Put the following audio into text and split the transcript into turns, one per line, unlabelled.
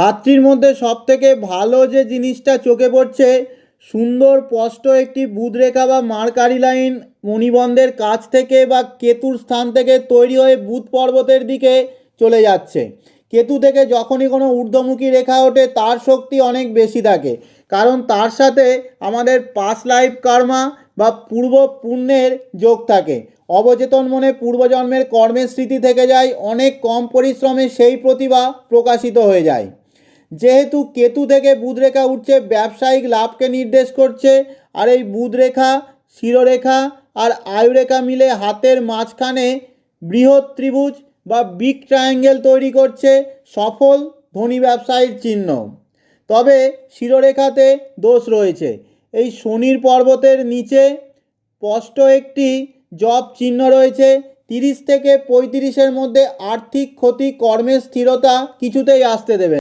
হাতটির মধ্যে সবথেকে ভালো যে জিনিসটা চোখে পড়ছে, সুন্দর স্পষ্ট একটি বুধরেখা বা মার্কারি লাইন মণিবন্ধের কাছ থেকে বা কেতুর স্থান থেকে তৈরি হয়ে বুধ পর্বতের দিকে চলে যাচ্ছে। কেতু থেকে যখনই কোনো ঊর্ধ্বমুখী রেখা ওঠে তার শক্তি অনেক বেশি থাকে, কারণ তার সাথে আমাদের পাস্ট লাইফ কর্মা বা পূর্ব পুণ্যের যোগ থাকে। অবচেতন মনে পূর্বজন্মের কর্মের স্মৃতি থেকে যায়, অনেক কম পরিশ্রমে সেই প্রতিভা প্রকাশিত হয়ে যায়। যেহেতু কেতু থেকে বুধরেখা উঠছে, ব্যবসায়িক লাভকে নির্দেশ করছে। আর এই বুধরেখা, শিরোরেখা আর আয়ুরেখা মিলে হাতের মাঝখানে বৃহৎ ত্রিভুজ বা বিগ ট্রায়াঙ্গেল তৈরি করছে, সফল ধনী ব্যবসায়ীর চিহ্ন। তবে শিরোরেখাতে দোষ রয়েছে। এই শনির পর্বতের নিচে স্পষ্ট একটি জব চিহ্ন রয়েছে। 30 থেকে 35-এর মধ্যে আর্থিক ক্ষতি, কর্মের স্থিরতা কিছুতেই আসতে দেবে।